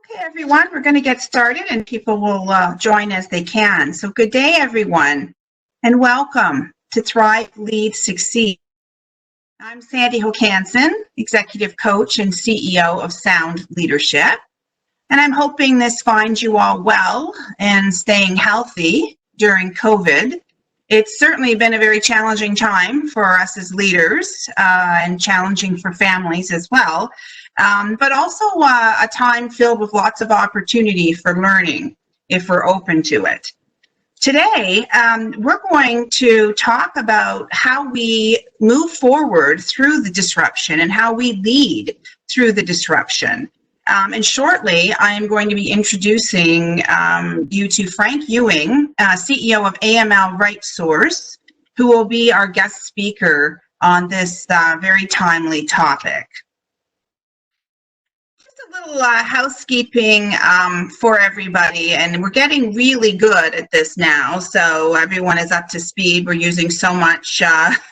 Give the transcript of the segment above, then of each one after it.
Okay, everyone, we're going to get started and people will join as they can. So good day, everyone, and welcome to Thrive, Lead, Succeed. I'm Sandi Hokansson, Executive Coach and CEO of Sound Leadership, and I'm hoping this finds you all well and staying healthy during COVID. It's certainly been a very challenging time for us as leaders and challenging for families as well, but also a time filled with lots of opportunity for learning if we're open to it. Today, we're going to talk about how we move forward through the disruption and how we lead through the disruption. And shortly, I am going to be introducing you to Frank Ewing, CEO of AML RightSource, who will be our guest speaker on this very timely topic. Just a little housekeeping for everybody, and we're getting really good at this now, so everyone is up to speed. We're using so much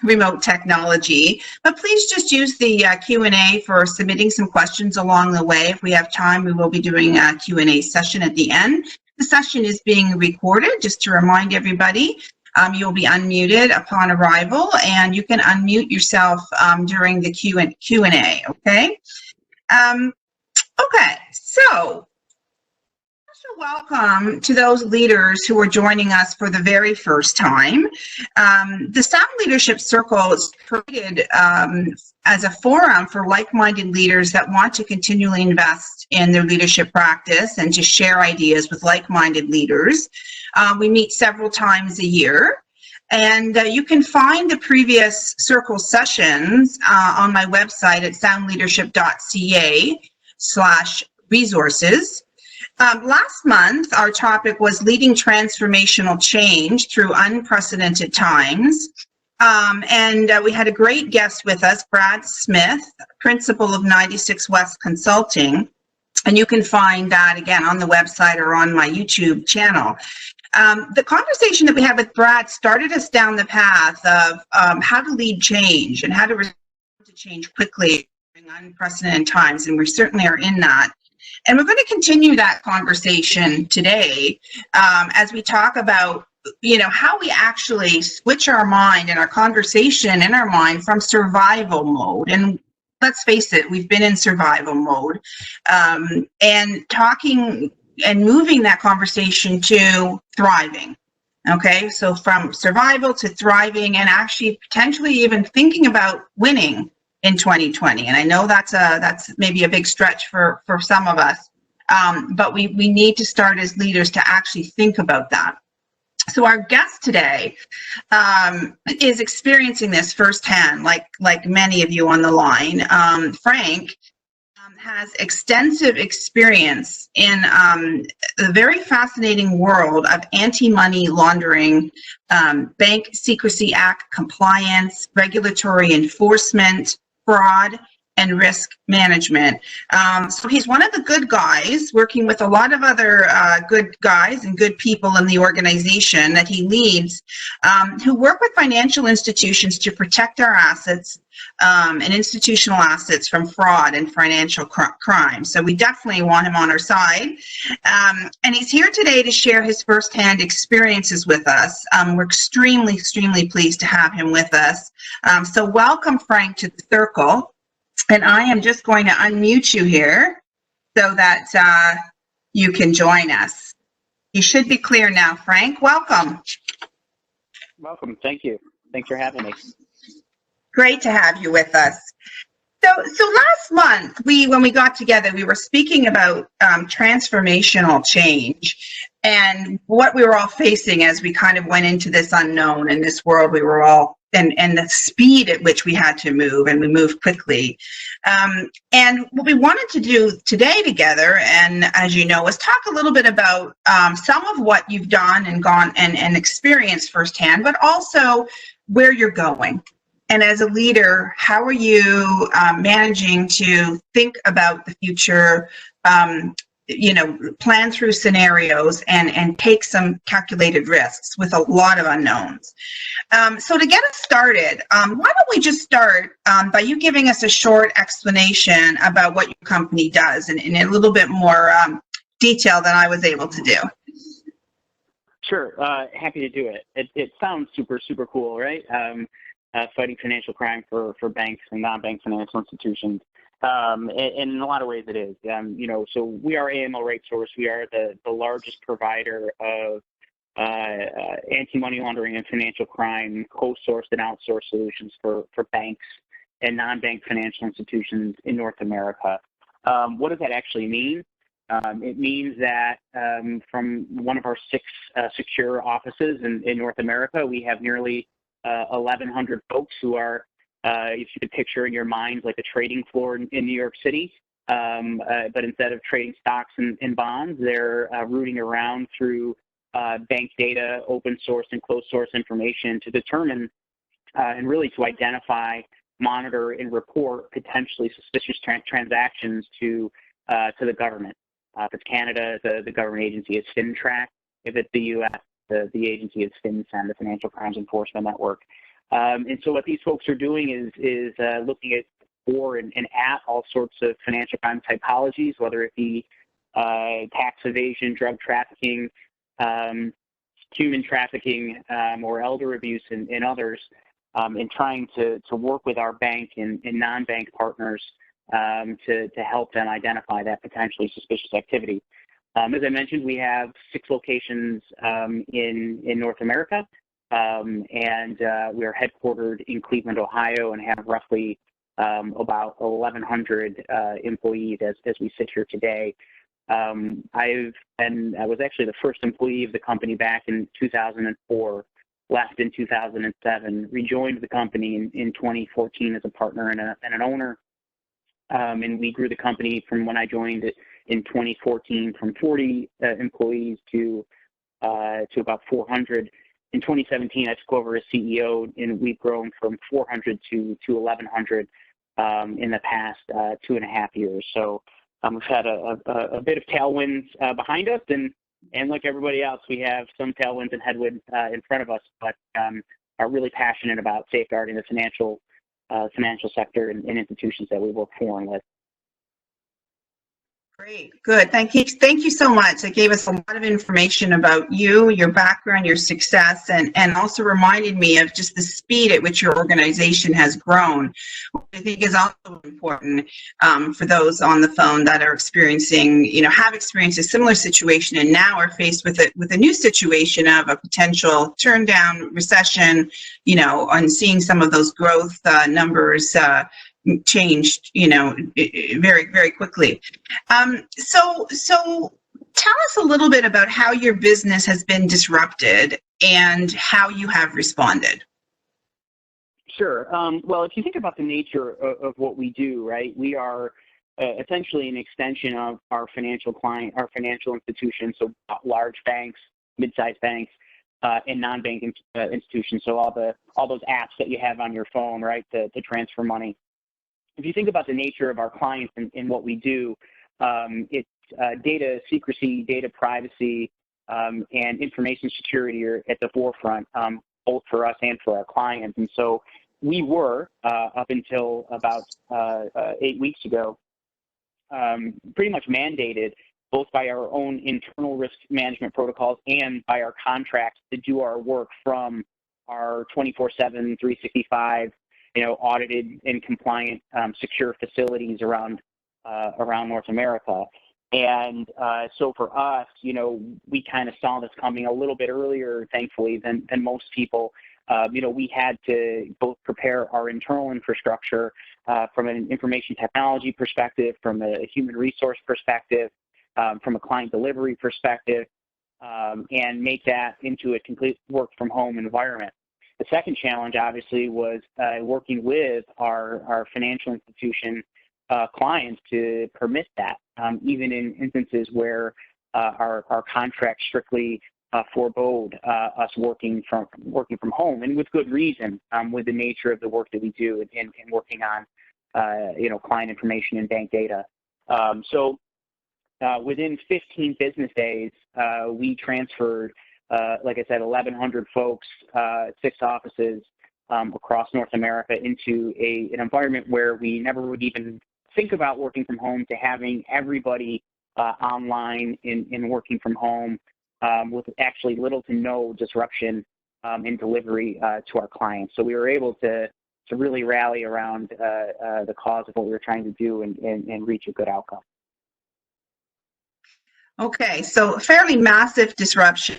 remote technology, but please just use the Q&A for submitting some questions along the way. If we have time, we will be doing a Q&A session at the end. The session is being recorded, just to remind everybody. You'll be unmuted upon arrival, and you can unmute yourself during the Q&A, okay? Okay, so special welcome to those leaders who are joining us for the very first time. The Sound Leadership Circle is created as a forum for like-minded leaders that want to continually invest in their leadership practice and to share ideas with like-minded leaders. We meet several times a year. And you can find the previous circle sessions on my website at soundleadership.ca/resources. Last month, our topic was leading transformational change through unprecedented times. And we had a great guest with us, Brad Smith, principal of 96 West Consulting. And you can find that again on the website or on my YouTube channel. The conversation that we had with Brad started us down the path of how to lead change and how to respond to change quickly during unprecedented times, and we certainly are in that. And we're going to continue that conversation today as we talk about, you know, how we actually switch our mind and our conversation in our mind from survival mode. And let's face it, we've been in survival mode, and talking and moving that conversation to thriving. Okay, so from survival to thriving, and actually potentially even thinking about winning in 2020. And I know that's maybe a big stretch for some of us, but we need to start as leaders to actually think about that. So our guest today is experiencing this firsthand, like many of you on the line. Frank has extensive experience in the very fascinating world of anti-money laundering, Bank Secrecy Act compliance, regulatory enforcement, fraud, and risk management. So he's one of the good guys, working with a lot of other good guys and good people in the organization that he leads, who work with financial institutions to protect our assets and institutional assets from fraud and financial crime. So we definitely want him on our side. And he's here today to share his firsthand experiences with us. We're extremely, extremely pleased to have him with us. So welcome, Frank, to the circle. And I am just going to unmute you here so that you can join us. You should be clear now, Frank. Welcome. Welcome. Thank you. Thanks for having me. Great to have you with us. So last month, when we got together, we were speaking about transformational change and what we were all facing as we kind of went into this unknown in this world we were all, and the speed at which we had to move, and we moved quickly. And what we wanted to do today together, and as you know, was talk a little bit about some of what you've done and gone and experienced firsthand, but also where you're going. And as a leader, how are you managing to think about the future, you know, plan through scenarios and take some calculated risks with a lot of unknowns. So to get us started, why don't we just start by you giving us a short explanation about what your company does and a little bit more detail than I was able to do. Sure, happy to do it. It sounds super cool, right? Fighting financial crime for banks and non-bank financial institutions. And in a lot of ways it is. So we are AML RightSource. We are the largest provider of anti-money laundering and financial crime co-sourced and outsourced solutions for banks and non-bank financial institutions in North America. What does that actually mean? It means that from one of our 6 secure offices in North America, we have nearly 1,100 folks who are, if you could picture in your mind, like a trading floor in New York City, but instead of trading stocks and bonds, they're rooting around through bank data, open source and closed source information to determine and really to identify, monitor, and report potentially suspicious transactions to the government. If it's Canada, the government agency is FinTrack. If it's the U.S., the agency is FinCEN, the Financial Crimes Enforcement Network. And so what these folks are doing is looking at for and at all sorts of financial crime typologies, whether it be tax evasion, drug trafficking, human trafficking, or elder abuse and others, and trying to work with our bank and non-bank partners to help them identify that potentially suspicious activity. As I mentioned, we have 6 locations in North America, and we are headquartered in Cleveland, Ohio, and have roughly about 1,100 employees as we sit here today. I was actually the first employee of the company back in 2004, left in 2007, rejoined the company in 2014 as a partner and an owner. And we grew the company from when I joined it in 2014 from 40 employees to about 400. In 2017, I took over as CEO, and we've grown from 400 to 1,100 in the past 2.5 years. So we've had a bit of tailwinds behind us, and like everybody else, we have some tailwinds and headwinds in front of us, but are really passionate about safeguarding the financial sector and institutions that we work for and with. Great, good. Thank you so much. It gave us a lot of information about you, your background, your success, and also reminded me of just the speed at which your organization has grown, which I think is also important for those on the phone that are experiencing, have experienced a similar situation and now are faced with a new situation of a potential turn down, recession, and seeing some of those growth numbers changed, very, very quickly. So tell us a little bit about how your business has been disrupted and how you have responded. Sure. Well, if you think about the nature of what we do, right, we are essentially an extension of our financial institutions, so large banks, mid-sized banks, and non-bank institutions. So all those apps that you have on your phone, right, to transfer money. If you think about the nature of our clients and what we do, it's data secrecy, data privacy, and information security are at the forefront, both for us and for our clients. And so we were, up until about 8 weeks ago, pretty much mandated both by our own internal risk management protocols and by our contracts to do our work from our 24/7, 365, audited and compliant secure facilities around North America. And so for us, we kind of saw this coming a little bit earlier, thankfully, than most people. We had to both prepare our internal infrastructure from an information technology perspective, from a human resource perspective, from a client delivery perspective, and make that into a complete work from home environment. The second challenge, obviously, was working with our financial institution clients to permit that, even in instances where our contract strictly forebode us working from home, and with good reason, with the nature of the work that we do and working on, client information and bank data. So within 15 business days, we transferred, like I said, 1,100 folks, 6 offices across North America into an environment where we never would even think about working from home, to having everybody online in working from home with actually little to no disruption in delivery to our clients. So we were able to really rally around the cause of what we were trying to do and reach a good outcome. Okay, so fairly massive disruption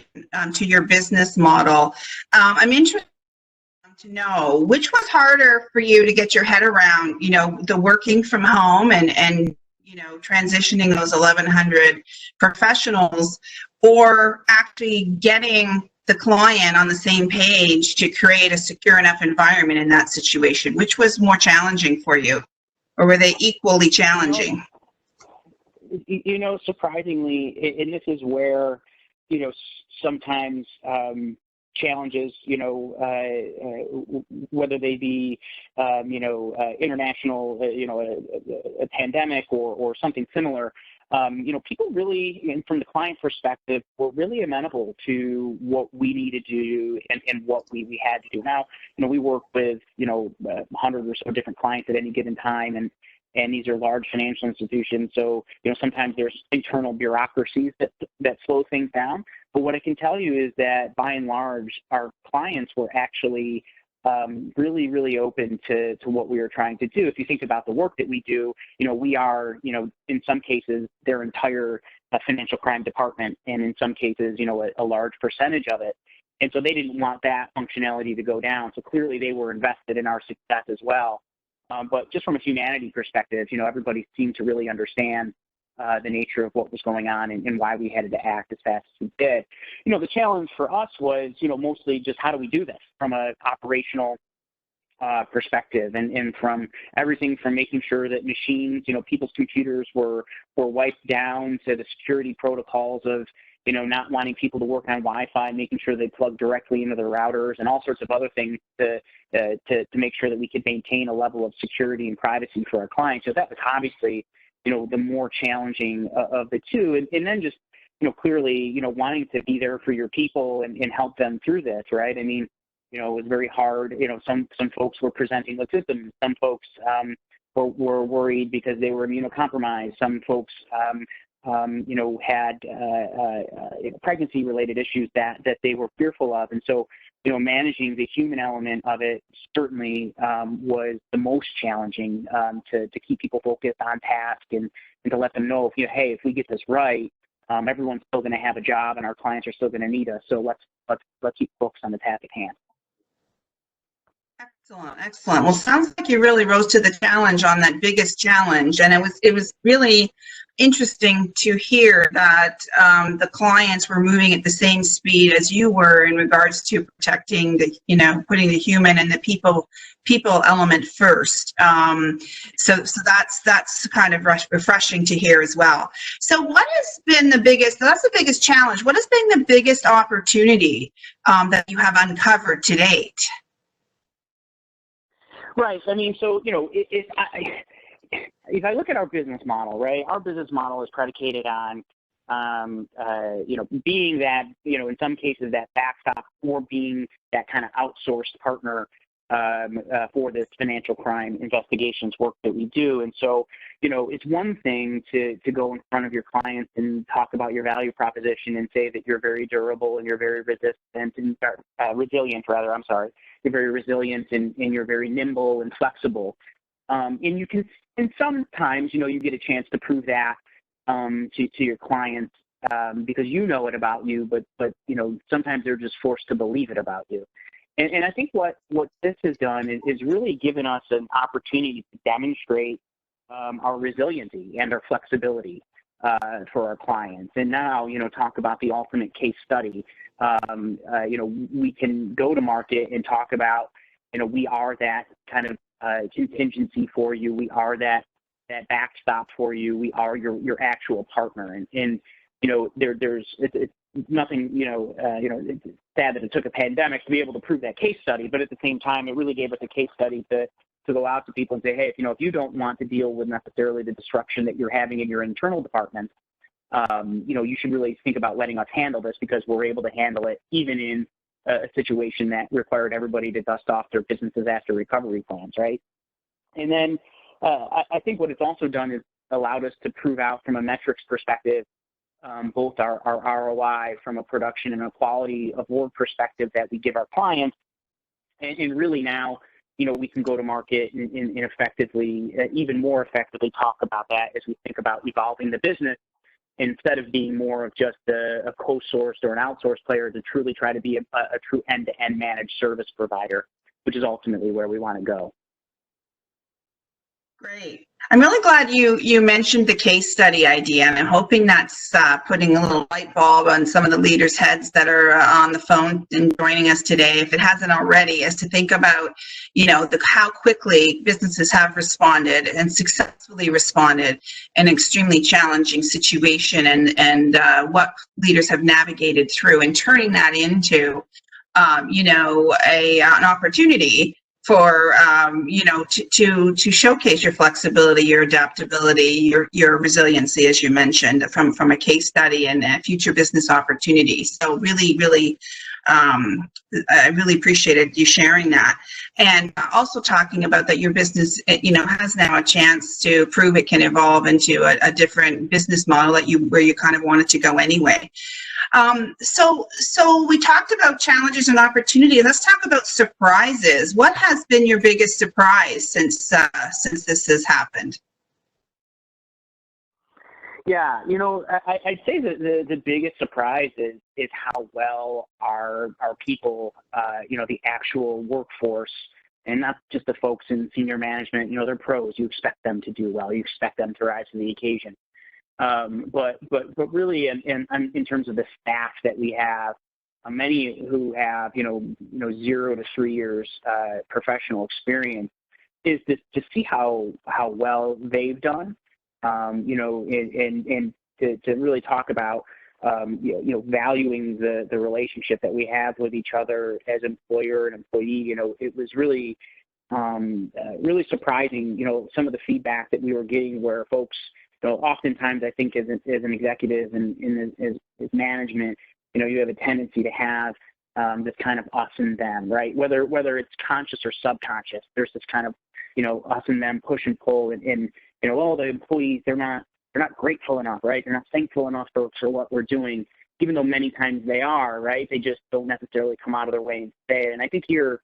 to your business model. I'm interested to know which was harder for you to get your head around, the working from home and transitioning those 1,100 professionals, or actually getting the client on the same page to create a secure enough environment in that situation. Which was more challenging for you, or were they equally challenging? Surprisingly, and this is where, sometimes challenges, whether they be, international, a pandemic or something similar, people really, and from the client perspective, were really amenable to what we needed to do and what we had to do. Now, we work with, 100 or so different clients at any given time, and these are large financial institutions. So, sometimes there's internal bureaucracies that slow things down. But what I can tell you is that by and large, our clients were actually really, really open to what we were trying to do. If you think about the work that we do, we are, in some cases, their entire financial crime department, and in some cases, a large percentage of it. And so they didn't want that functionality to go down. So clearly they were invested in our success as well. But just from a humanity perspective, everybody seemed to really understand the nature of what was going on and why we had to act as fast as we did. The challenge for us was, mostly just how do we do this from an operational perspective, and from everything from making sure that machines, people's computers were wiped down, to the security protocols of, not wanting people to work on Wi-Fi, making sure they plug directly into their routers, and all sorts of other things to make sure that we could maintain a level of security and privacy for our clients. So that was obviously, the more challenging of the two. And then just, clearly, wanting to be there for your people and help them through this, right? I mean, it was very hard. Some folks were presenting with symptoms. Some folks were worried because they were immunocompromised. Some folks, had pregnancy-related issues that they were fearful of. And so, managing the human element of it certainly was the most challenging, to keep people focused on task and to let them know, hey, if we get this right, everyone's still going to have a job and our clients are still going to need us. So let's keep focused on the task at hand. Excellent. Well, sounds like you really rose to the challenge on that biggest challenge, and it was really interesting to hear that the clients were moving at the same speed as you were in regards to protecting the, putting the human and the people element first. So that's kind of refreshing to hear as well. So what has been the biggest? That's the biggest challenge. What has been the biggest opportunity that you have uncovered to date? Right. I mean, so, if I look at our business model, right, our business model is predicated on, being that, in some cases that backstop, or being that kind of outsourced partner for this financial crime investigations work that we do. And so, it's one thing to go in front of your clients and talk about your value proposition and say that you're very durable and you're very resistant and resilient, rather. I'm sorry. You're very resilient and you're very nimble and flexible. And you can, and sometimes, you get a chance to prove that to your clients because you know it about you, but sometimes they're just forced to believe it about you. And I think what this has done is really given us an opportunity to demonstrate our resiliency and our flexibility for our clients. And now, talk about the ultimate case study. We can go to market and talk about, we are that kind of contingency for you. We are that backstop for you. We are your actual partner. And it's nothing, it's sad that it took a pandemic to be able to prove that case study, but at the same time, it really gave us a case study to go out to people and say, hey, if you don't want to deal with necessarily the disruption that you're having in your internal department, you should really think about letting us handle this, because we're able to handle it even in a situation that required everybody to dust off their business disaster recovery plans, right? And then I think what it's also done is allowed us to prove out from a metrics perspective, both our ROI from a production and a quality of work perspective that we give our clients. And really now, we can go to market and effectively, even more effectively talk about that as we think about evolving the business, instead of being more of just a co-sourced or an outsourced player, to truly try to be a true end-to-end managed service provider, which is ultimately where we want to go. Great. I'm really glad you mentioned the case study idea, and I'm hoping that's putting a little light bulb on some of the leaders' heads that are on the phone and joining us today, if it hasn't already, is to think about, how quickly businesses have responded and successfully responded in an extremely challenging situation, and what leaders have navigated through, and turning that into, an opportunity for to showcase your flexibility, your adaptability, your resiliency, as you mentioned, from a case study and future business opportunities. So really, I really appreciated you sharing that, and also talking about that your business, has now a chance to prove it can evolve into a different business model where you kind of wanted to go anyway. So we talked about challenges and opportunity. Let's talk about surprises. What has been your biggest surprise since this has happened? Yeah, I'd say that the biggest surprise is how well our people, the actual workforce, and not just the folks in senior management, they're pros. You expect them to do well. You expect them to rise to the occasion. But really, in terms of the staff that we have, many who have 0 to 3 years professional experience, is to see how well they've done, and to really talk about valuing the relationship that we have with each other as employer and employee. It was really really surprising. Some of the feedback that we were getting, where folks. So oftentimes, I think as an executive and as management, you have a tendency to have this kind of us and them, right? Whether it's conscious or subconscious, there's this kind of us and them, push and pull, and the employees, they're not grateful enough, right? They're not thankful enough for what we're doing, even though many times they are, right? They just don't necessarily come out of their way and say it. And I think here,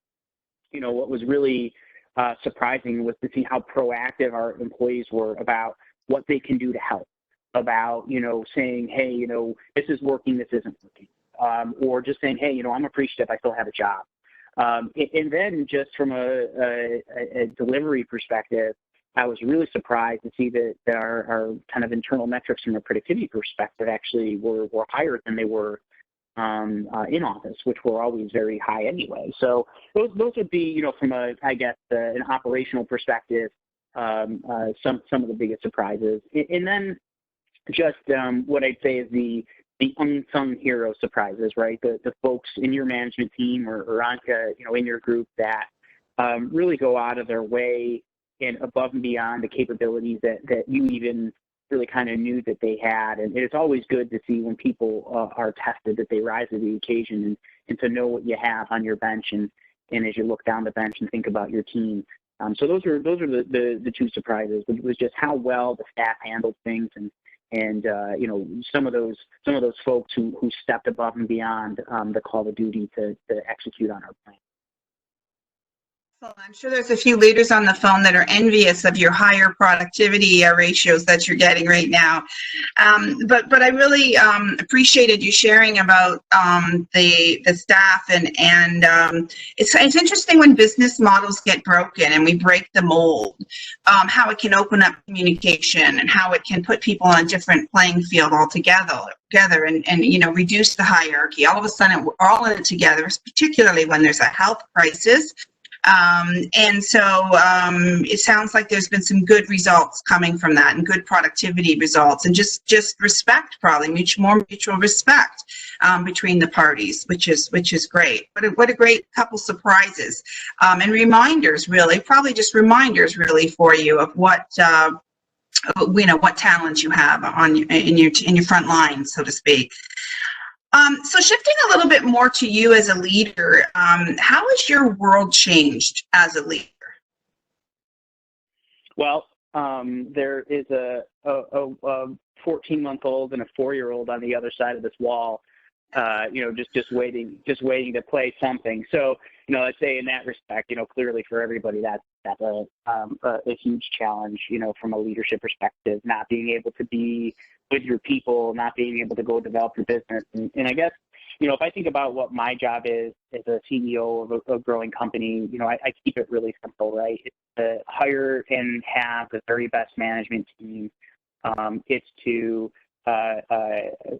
what was really surprising was to see how proactive our employees were about what they can do to help, about, saying, hey, this is working, this isn't working, or just saying, hey, I'm appreciative, I still have a job. And then just from a delivery perspective, I was really surprised to see that our kind of internal metrics from a productivity perspective actually were higher than they were in office, which were always very high anyway. So those would be, from an operational perspective, some of the biggest surprises. And then just what I'd say is the unsung hero surprises, right? The folks in your management team or on, in your group that really go out of their way and above and beyond the capabilities that you even really kind of knew that they had. And it's always good to see when people are tested, that they rise to the occasion, and to know what you have on your bench, and as you look down the bench and think about your team. So those are the two surprises. It was just how well the staff handled things, and some of those folks who stepped above and beyond the call of duty to execute on our plan. Well, I'm sure there's a few leaders on the phone that are envious of your higher productivity ratios that you're getting right now. But I really appreciated you sharing about the staff, and it's interesting when business models get broken and we break the mold, how it can open up communication, and how it can put people on a different playing field altogether. And reduce the hierarchy. All of a sudden, we're all in it together, particularly when there's a health crisis. And so it sounds like there's been some good results coming from that, and good productivity results, and just respect, probably mutual respect between the parties, which is great. What a great couple surprises, and reminders, really, probably just reminders really for you of what what talents you have in your front line, so to speak. So shifting a little bit more to you as a leader, how has your world changed as a leader? Well, there is a 14-month-old and a 4-year-old on the other side of this wall, just waiting to play something. So, I'd say in that respect, clearly for everybody, that's a huge challenge, from a leadership perspective, not being able to be with your people, not being able to go develop your business. And I guess, if I think about what my job is as a CEO of a growing company, I keep it really simple, right? It's to hire and have the very best management team. It's to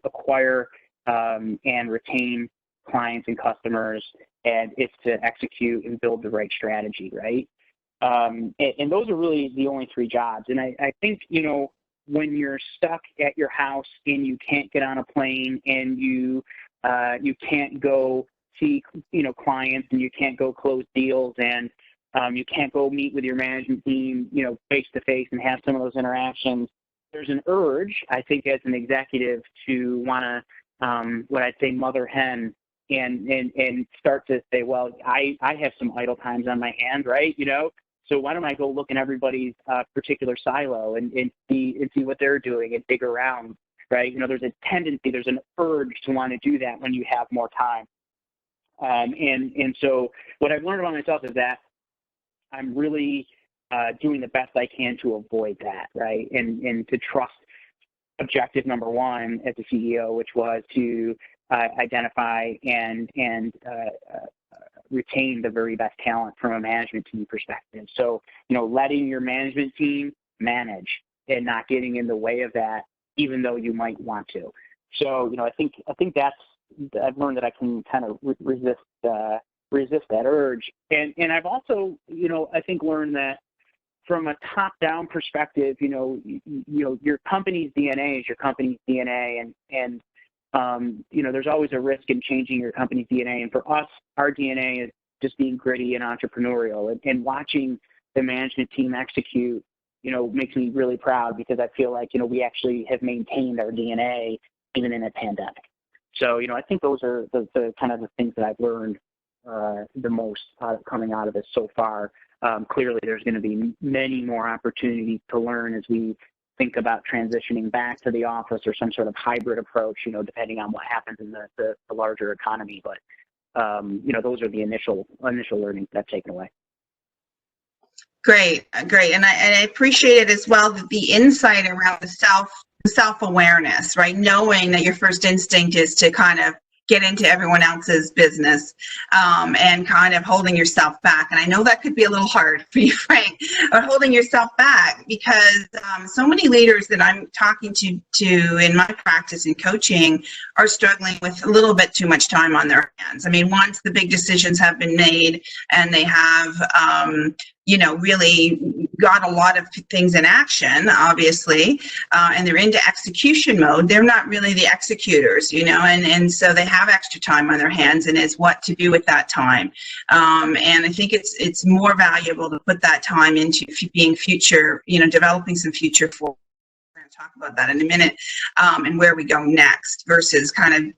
acquire and retain clients and customers, and it's to execute and build the right strategy, right? And those are really the only 3 jobs. And I think, when you're stuck at your house and you can't get on a plane and you can't go see, clients, and you can't go close deals, and you can't go meet with your management team, face to face and have some of those interactions, there's an urge, I think, as an executive to want to, what I'd say, mother hen and start to say, well, I have some idle times on my hand, right? So why don't I go look in everybody's particular silo and see what they're doing and dig around, right? There's a tendency, there's an urge to want to do that when you have more time. And so what I've learned about myself is that I'm really doing the best I can to avoid that, right? And to trust objective number 1 as a CEO, which was to identify and retain the very best talent from a management team perspective. So, letting your management team manage and not getting in the way of that, even though you might want to. So, I think I've learned that I can kind of resist that urge. And I've also, I think learned that from a top-down perspective, your company's DNA is your company's DNA, and there's always a risk in changing your company's DNA. And for us, our DNA is just being gritty and entrepreneurial, and watching the management team execute, makes me really proud, because I feel like, we actually have maintained our DNA even in a pandemic. So, I think those are the kind of the things that I've learned the most coming out of this so far. Clearly, there's going to be many more opportunities to learn as we think about transitioning back to the office or some sort of hybrid approach, depending on what happens in the larger economy. But, those are the initial learnings that I've taken away. Great. And I appreciate it as well, the insight around the self-awareness, right? Knowing that your first instinct is to kind of get into everyone else's business, and kind of holding yourself back. And I know that could be a little hard for you, Frank, but holding yourself back, because so many leaders that I'm talking to in my practice in coaching are struggling with a little bit too much time on their hands. I mean, once the big decisions have been made and they have, really got a lot of things in action, obviously, and they're into execution mode, they're not really the executors, and so they have extra time on their hands, and it's what to do with that time. And I think it's more valuable to put that time into being future, developing some future for. We're going to talk about that in a minute, and where we go next, versus kind of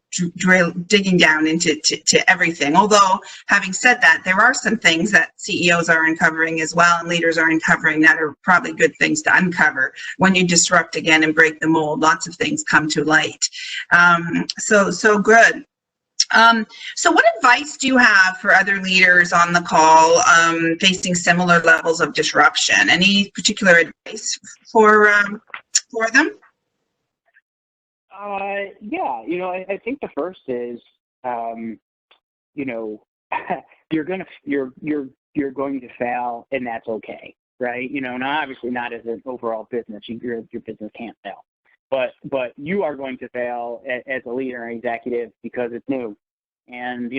digging down into everything. Although, having said that, there are some things that CEOs are uncovering as well, and leaders are uncovering, that are probably good things to uncover. When you disrupt again and break the mold, lots of things come to light. So good. So what advice do you have for other leaders on the call facing similar levels of disruption? Any particular advice for them? Yeah, I think the first is, you're going to fail, and that's okay, right? Now obviously not as an overall business, your business can't fail, but you are going to fail as a leader and executive because it's new. And,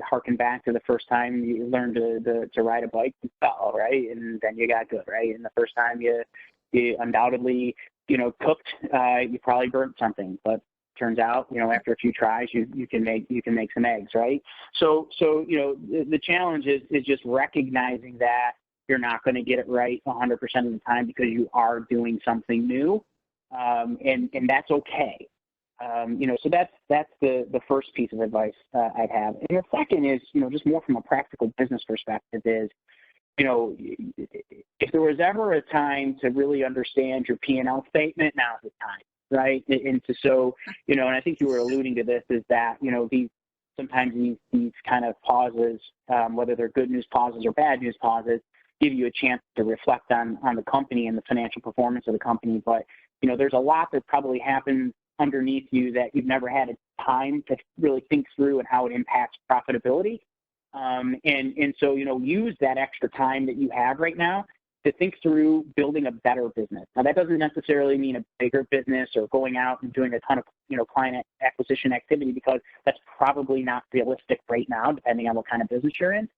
harken back to the first time you learned to ride a bike, you fell, right? And then you got good, right? And the first time you undoubtedly, cooked, you probably burnt something, but turns out, after a few tries, you can make some eggs, right? So the challenge is just recognizing that you're not going to get it right 100% of the time, because you are doing something new, and that's okay. So that's the first piece of advice I'd have. And the second is, just more from a practical business perspective, is if there was ever a time to really understand your P&L statement, now's the time, right? And so, and I think you were alluding to this, is that, sometimes these kind of pauses, whether they're good news pauses or bad news pauses, give you a chance to reflect on the company and the financial performance of the company. But, there's a lot that probably happens underneath you that you've never had a time to really think through and how it impacts profitability. And so, use that extra time that you have right now to think through building a better business. Now, that doesn't necessarily mean a bigger business or going out and doing a ton of, client acquisition activity, because that's probably not realistic right now, depending on what kind of business you're in.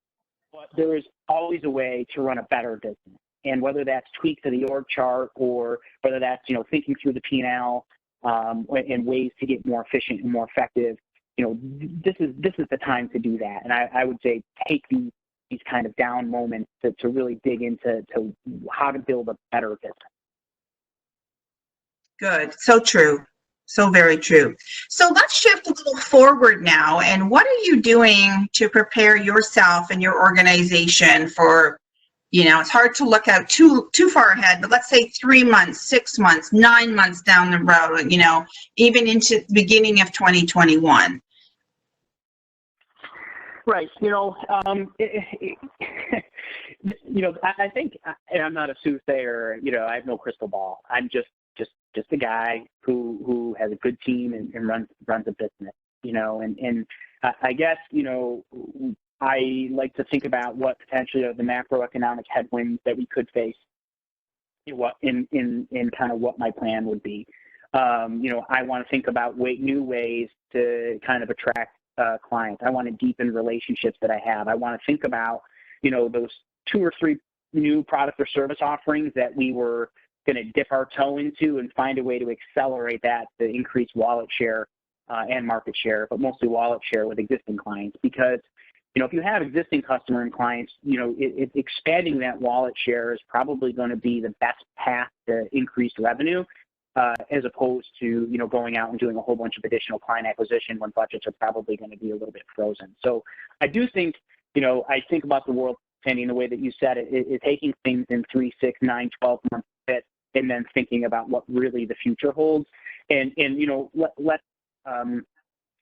But there is always a way to run a better business. And whether that's tweaks to the org chart, or whether that's, thinking through the P&L and ways to get more efficient and more effective, this is the time to do that. And I would say take these kind of down moments to really dig into how to build a better business. Good. So true. So very true. So let's shift a little forward now. And what are you doing to prepare yourself and your organization for, it's hard to look out too far ahead, but let's say 3 months, 6 months, 9 months down the road, even into the beginning of 2021. Right. I think, and I'm not a soothsayer, I have no crystal ball. I'm just a guy who has a good team and runs a business, and I guess, I like to think about what potentially are the macroeconomic headwinds that we could face, in kind of what my plan would be. I want to think about new ways to kind of attract clients. I want to deepen relationships that I have. I want to think about, those 2 or 3 new product or service offerings that we were going to dip our toe into and find a way to accelerate that to increase wallet share and market share, but mostly wallet share with existing clients. Because, if you have existing customer and clients, expanding that wallet share is probably going to be the best path to increase revenue, as opposed to, going out and doing a whole bunch of additional client acquisition when budgets are probably going to be a little bit frozen. So I do think, I think about the world, Sandi, in the way that you said it, taking things in 3, 6, 9, 12 months bit, and then thinking about what really the future holds. And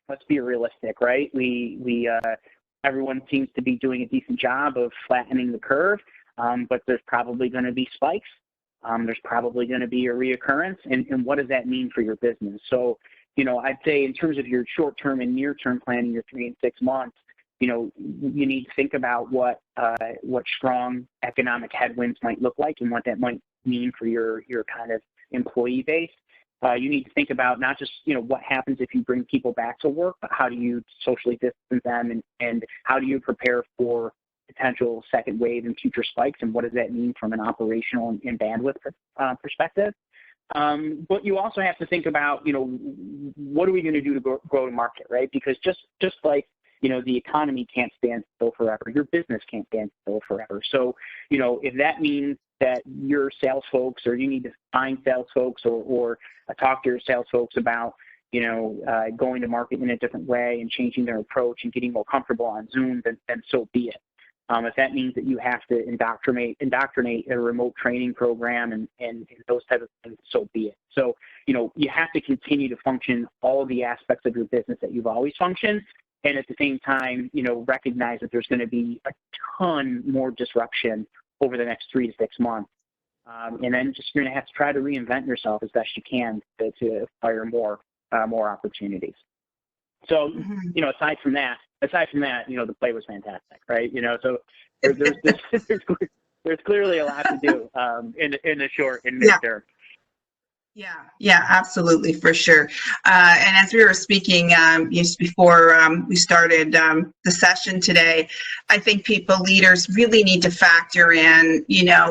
let's be realistic, right? Everyone seems to be doing a decent job of flattening the curve, but there's probably going to be spikes. There's probably going to be a reoccurrence, and what does that mean for your business? So, I'd say in terms of your short-term and near-term planning, your 3 and 6 months, you need to think about what strong economic headwinds might look like and what that might mean for your kind of employee base. You need to think about not just, what happens if you bring people back to work, but how do you socially distance them, and how do you prepare for potential second wave and future spikes, and what does that mean from an operational and bandwidth perspective? But you also have to think about, what are we going to do to grow to market, right? Because just like, the economy can't stand still forever, your business can't stand still forever. So, if that means that your sales folks, or you need to find sales folks or talk to your sales folks about, going to market in a different way and changing their approach and getting more comfortable on Zoom, then so be it. If that means that you have to indoctrinate a remote training program and those type of things, so be it. So, you have to continue to function all of the aspects of your business that you've always functioned. And at the same time, recognize that there's going to be a ton more disruption over the next 3 to 6 months. And then you're going to have to try to reinvent yourself as best you can to acquire more opportunities. So, aside from that, the play was fantastic, right? So there's clearly a lot to do in the short and midterm. Yeah, absolutely, for sure. And as we were speaking just before we started the session today, I think leaders really need to factor in,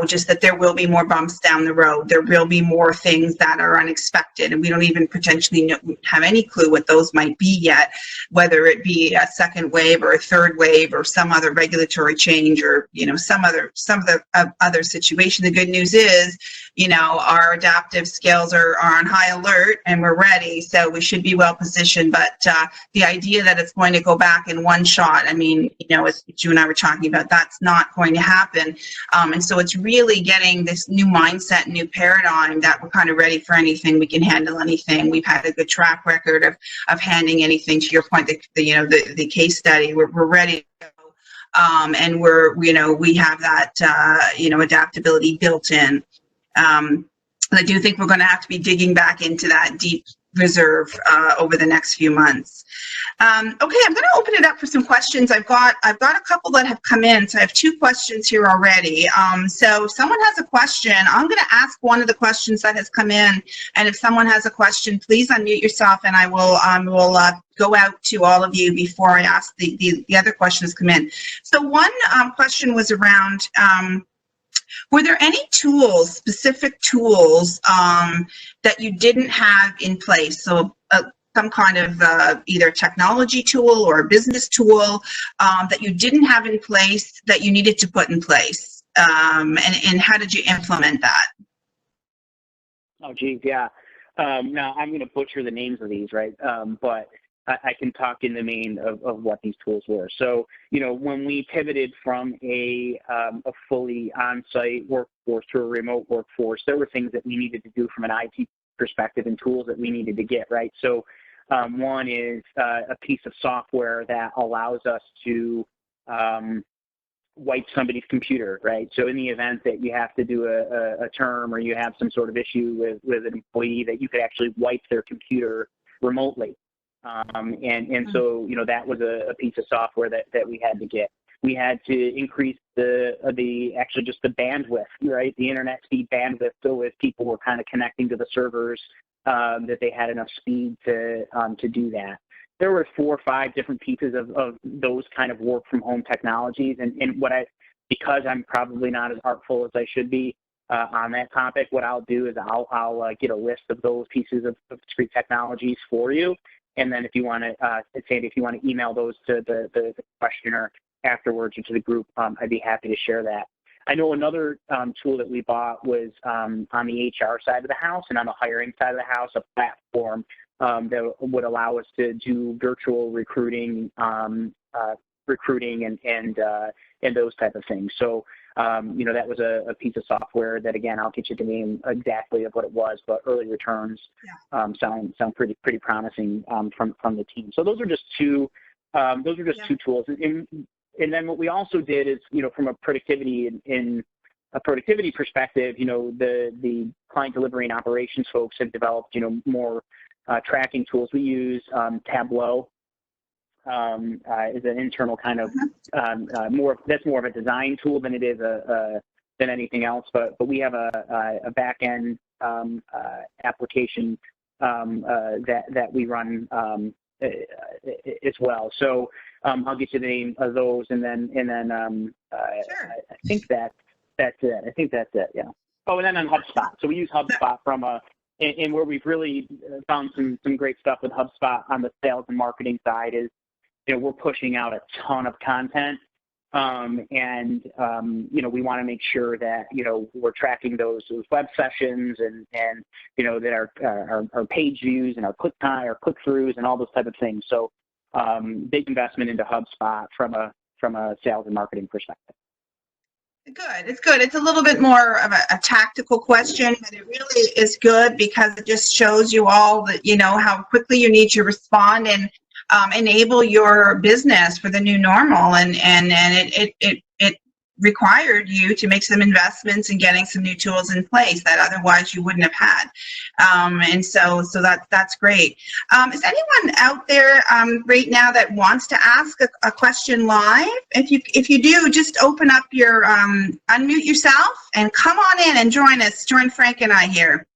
just that there will be more bumps down the road. There will be more things that are unexpected, and we don't even potentially have any clue what those might be yet, whether it be a second wave or a third wave or some other regulatory change or, some other situation. The good news is, our adaptive skills, are on high alert and we're ready, so we should be well positioned. But the idea that it's going to go back in one shot, I mean, you know, as you and I were talking about, that's not going to happen. And so it's really getting this new mindset, new paradigm that we're kind of ready for anything. We can handle anything. We've had a good track record of handling anything. To your point, the case study, we're ready to go. And we have that, adaptability built in. I do think we're going to have to be digging back into that deep reserve over the next few months. Okay, I'm going to open it up for some questions. I've got a couple that have come in, so I have 2 questions here already. So if someone has a question, I'm going to ask one of the questions that has come in, and if someone has a question, please unmute yourself, and I will go out to all of you before I ask the other questions come in. So one question was around, were there any tools, specific tools that you didn't have in place? So some kind of either technology tool or a business tool that you didn't have in place that you needed to put in place, and how did you implement that? Oh, geez, yeah. Now, I'm going to butcher the names of these, right? But I can talk in the main of what these tools were. So, when we pivoted from a fully on-site workforce to a remote workforce, there were things that we needed to do from an IT perspective and tools that we needed to get, right? So one is a piece of software that allows us to wipe somebody's computer, right? So in the event that you have to do a term or you have some sort of issue with an employee, that you could actually wipe their computer remotely. And so, that was a piece of software that we had to get. We had to increase actually just the bandwidth, right? The internet speed bandwidth. So if people were kind of connecting to the servers, that they had enough speed to do that. There were 4 or 5 different pieces of those kind of work from home technologies. And because I'm probably not as artful as I should be on that topic, what I'll do is I'll get a list of those pieces of discrete technologies for you. And then if you want to, Sandi, if you want to email those to the questioner afterwards or to the group, I'd be happy to share that. I know another tool that we bought was on the HR side of the house and on the hiring side of the house, a platform that would allow us to do virtual recruiting, and those type of things. So, that was a piece of software that, again, I'll get you the name exactly of what it was, but early returns sound pretty promising from the team. So those are just two tools. And then what we also did is, from a productivity perspective, the client delivery and operations folks have developed, more tracking tools. We use Tableau. Is an internal kind of that's more of a design tool than it is than anything else. But we have a back end application that we run as well. So I'll get you the name of those, and then Sure. I think that's it. I think that's it. Yeah. Oh, and then on HubSpot. So we use HubSpot and where we've really found some great stuff with HubSpot on the sales and marketing side is, we're pushing out a ton of content, and we want to make sure that we're tracking those web sessions and that our page views and our click time, our click throughs, and all those type of things. So big investment into HubSpot from a sales and marketing perspective. Good. It's good. It's a little bit more of a tactical question, but it really is good because it just shows you all that, how quickly you need to respond and enable your business for the new normal. And it required you to make some investments in getting some new tools in place that otherwise you wouldn't have had. And so that's great. Is anyone out there right now that wants to ask a question live? If you do, just open up your, unmute yourself and come on in and join us. Join Frank and I here.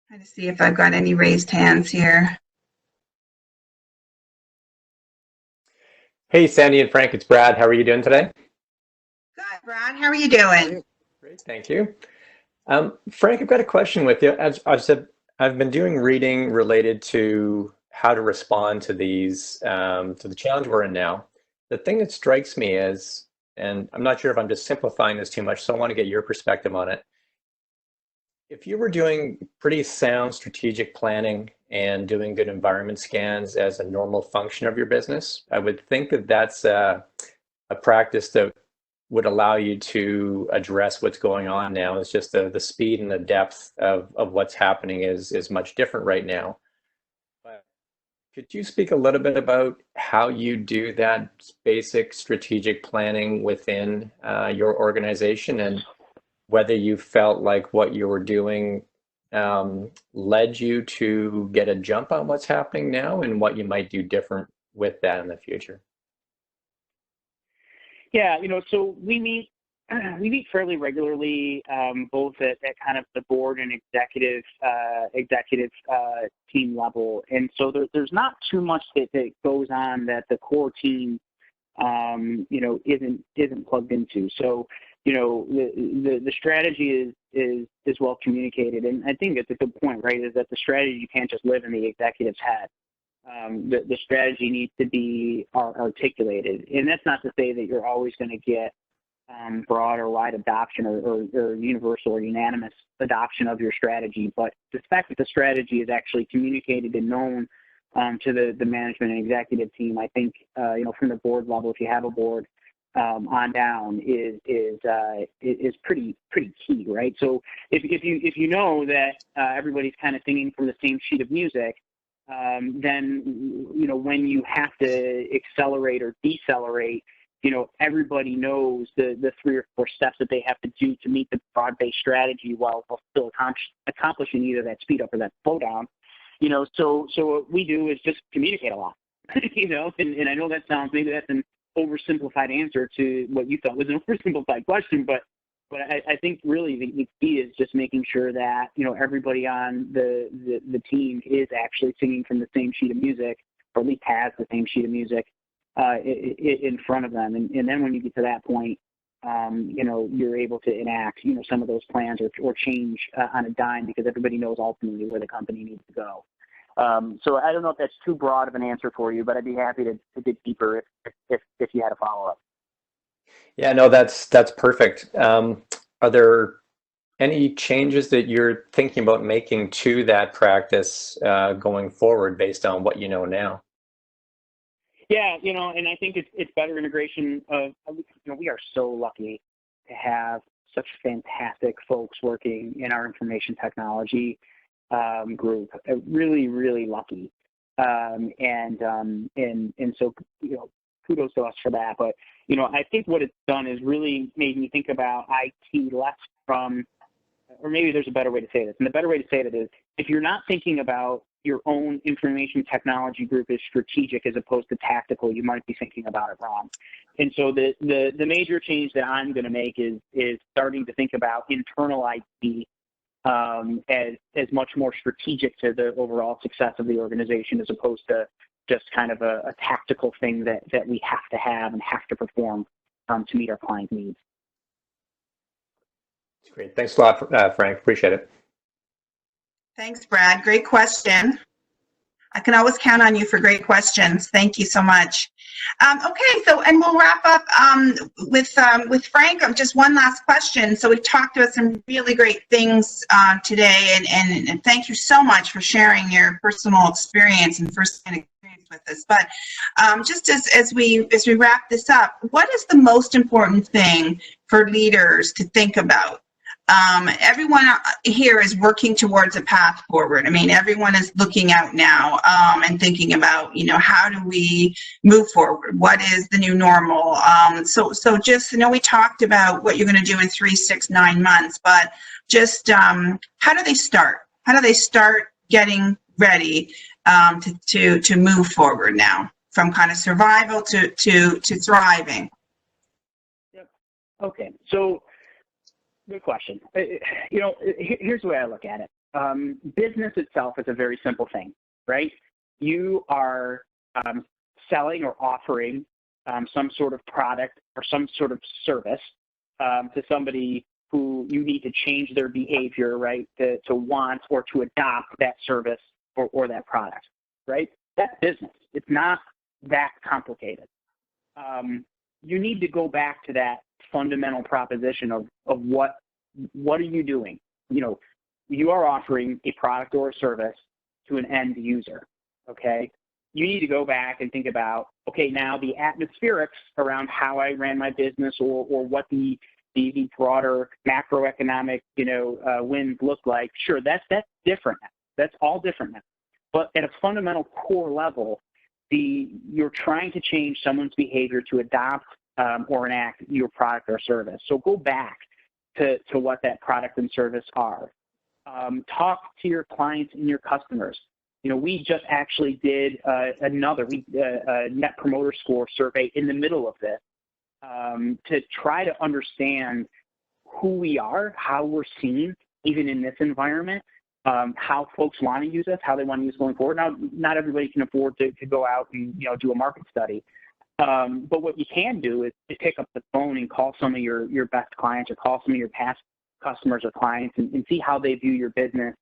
Trying to see if I've got any raised hands here. Hey, Sandi and Frank, it's Brad. How are you doing today? Good, Brad. How are you doing? Great, thank you. Frank, I've got a question with you. As I've said, I've been doing reading related to how to respond to these, to the challenge we're in now. The thing that strikes me is and I'm not sure if I'm just simplifying this too much, so I want to get your perspective on it. If you were doing pretty sound strategic planning and doing good environment scans as a normal function of your business, I would think that that's a practice that would allow you to address what's going on now. It's just the speed and the depth of what's happening is much different right now. But could you speak a little bit about how you do that basic strategic planning within your organization, and whether you felt like what you were doing led you to get a jump on what's happening now, and what you might do different with that in the future? Yeah, so we meet fairly regularly, both at kind of the board and executive team level, and so there's not too much that goes on that the core team, isn't plugged into. So, the strategy is well communicated, and I think it's a good point, right? Is that the strategy can't just live in the executive's head. The strategy needs to be articulated, and that's not to say that you're always going to get broad or wide adoption or universal or unanimous adoption of your strategy, but the fact that the strategy is actually communicated and known to the management and executive team, I think, from the board level, if you have a board, on down is pretty key, right? So if you know that everybody's kind of singing from the same sheet of music, then when you have to accelerate or decelerate, everybody knows the 3 or 4 steps that they have to do to meet the broad-based strategy while still accomplishing either that speed up or that slowdown. So what we do is just communicate a lot, and I know that sounds, maybe that's an oversimplified answer to what you thought was an oversimplified question, but I think really the key is just making sure that, everybody on the team is actually singing from the same sheet of music, or at least has the same sheet of music in front of them. And then when you get to that point, you're able to enact, some of those plans or change on a dime, because everybody knows ultimately where the company needs to go. So I don't know if that's too broad of an answer for you, but I'd be happy to dig deeper if you had a follow-up. Yeah, no, that's perfect. Are there any changes that you're thinking about making to that practice going forward based on what you know now? Yeah, and I think it's better integration of, we are so lucky to have such fantastic folks working in our information technology group. Really, really lucky. And so, kudos to us for that. But, I think what it's done is really made me think about IT less from, or maybe there's a better way to say this. And the better way to say it is, if you're not thinking about your own information technology group as strategic as opposed to tactical, you might be thinking about it wrong. And so the major change that I'm going to make is starting to think about internal IT as much more strategic to the overall success of the organization, as opposed to just kind of a tactical thing that we have to have and have to perform to meet our client needs. Great. Thanks a lot, Frank. Appreciate it. Thanks, Brad. Great question. I can always count on you for great questions. Thank you so much. Okay, so, and we'll wrap up with Frank. Just one last question. So we've talked about some really great things today, and thank you so much for sharing your personal experience and first-hand experience with us. But just as we wrap this up, what is the most important thing for leaders to think about? Everyone here is working towards a path forward. I mean, everyone is looking out now and thinking about, how do we move forward? What is the new normal? So just, we talked about what you're going to do in 3, 6, 9 months, but just how do they start? How do they start getting ready to move forward now, from kind of survival to thriving? Yep. Okay. So, good question. Here's the way I look at it. Business itself is a very simple thing, right? You are selling or offering some sort of product or some sort of service to somebody who you need to change their behavior, right, to want or to adopt that service or that product, right? That's business. It's not that complicated. you need to go back to that fundamental proposition of what are you doing? You know, you are offering a product or a service to an end user, okay? You need to go back and think about, okay, now the atmospherics around how I ran my business or what the broader macroeconomic, winds look like. Sure, that's different now. That's all different now. But at a fundamental core level, you're trying to change someone's behavior to adopt or enact your product or service. So go back to what that product and service are. Talk to your clients and your customers. You know, we just actually did a Net Promoter Score survey in the middle of this to try to understand who we are, how we're seen, even in this environment, how folks want to use us, how they want to use going forward. Now, not everybody can afford to go out and, do a market study. But what you can do is to pick up the phone and call some of your best clients or call some of your past customers or clients and see how they view your business.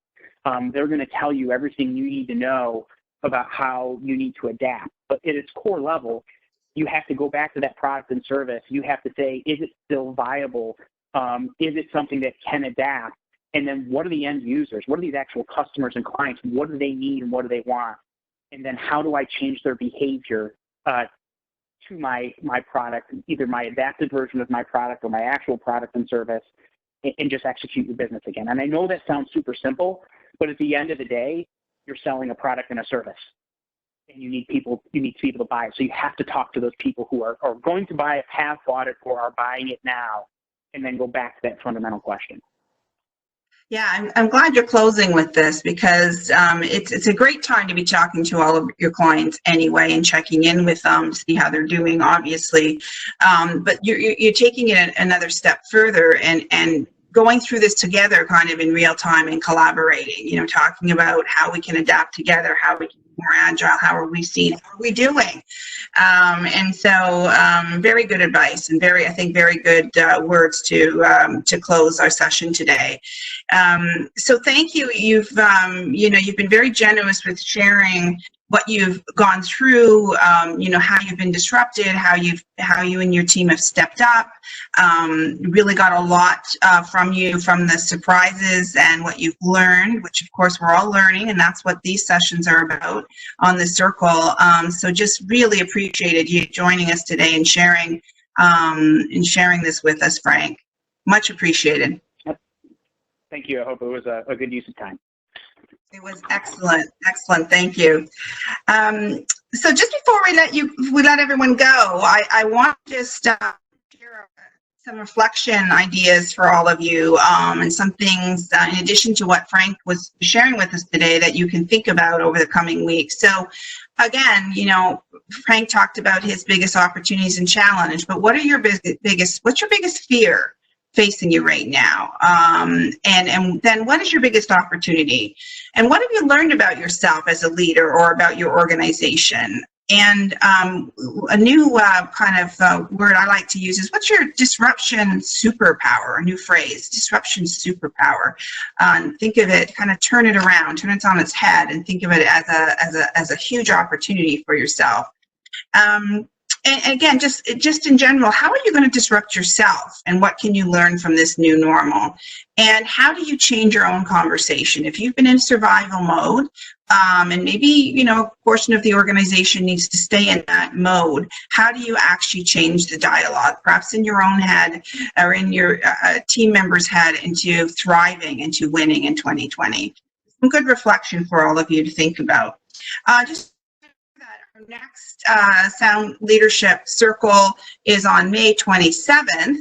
They're going to tell you everything you need to know about how you need to adapt. But at its core level, you have to go back to that product and service. You have to say, is it still viable? Is it something that can adapt? And then what are the end users? What are these actual customers and clients? What do they need and what do they want? And then how do I change their behavior to my product, either my adapted version of my product or my actual product and service, and just execute your business again? And I know that sounds super simple, but at the end of the day, you're selling a product and a service, and you need people to buy it. So you have to talk to those people who are going to buy it, have bought it, or are buying it now, and then go back to that fundamental question. Yeah, I'm glad you're closing with this because it's a great time to be talking to all of your clients anyway and checking in with them to see how they're doing, obviously. But you're taking it another step further and going through this together kind of in real time and collaborating, talking about how we can adapt together, how we can be more agile, how are we seen, how are we doing? And so very good advice and I think very good words to close our session today. So thank you. You've been very generous with sharing what you've gone through, how you've been disrupted, how you and your team have stepped up. Really got a lot from you, from the surprises and what you've learned, which of course we're all learning, and that's what these sessions are about on the circle. So just really appreciated you joining us today and sharing this with us, Frank. Much appreciated. Thank you. I hope it was a good use of time. It was excellent. Excellent. Thank you. So just before we let everyone go, I want to just share some reflection ideas for all of you and some things in addition to what Frank was sharing with us today that you can think about over the coming weeks. So again, Frank talked about his biggest opportunities and challenge, but what's your biggest fear facing you right now? And then what is your biggest opportunity? And what have you learned about yourself as a leader or about your organization? And a new kind of word I like to use is, what's your disruption superpower? A new phrase, disruption superpower. Think of it, kind of turn it around, turn it on its head, and think of it as a huge opportunity for yourself. And again, just in general, how are you going to disrupt yourself, and what can you learn from this new normal? And how do you change your own conversation? If you've been in survival mode, and maybe, a portion of the organization needs to stay in that mode, how do you actually change the dialogue, perhaps in your own head or in your team member's head, into thriving, into winning in 2020? Some good reflection for all of you to think about. Our next Sound Leadership Circle is on May 27th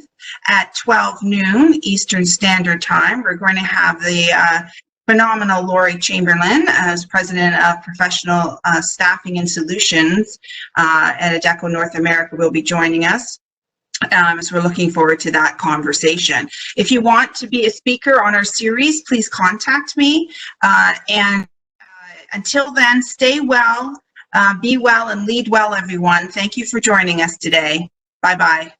at 12 noon Eastern Standard Time. We're going to have the phenomenal Lori Chamberlain as President of Professional Staffing and Solutions at Adecco North America will be joining us. So we're looking forward to that conversation. If you want to be a speaker on our series, please contact me. And until then, stay well. Be well and lead well, everyone. Thank you for joining us today. Bye-bye.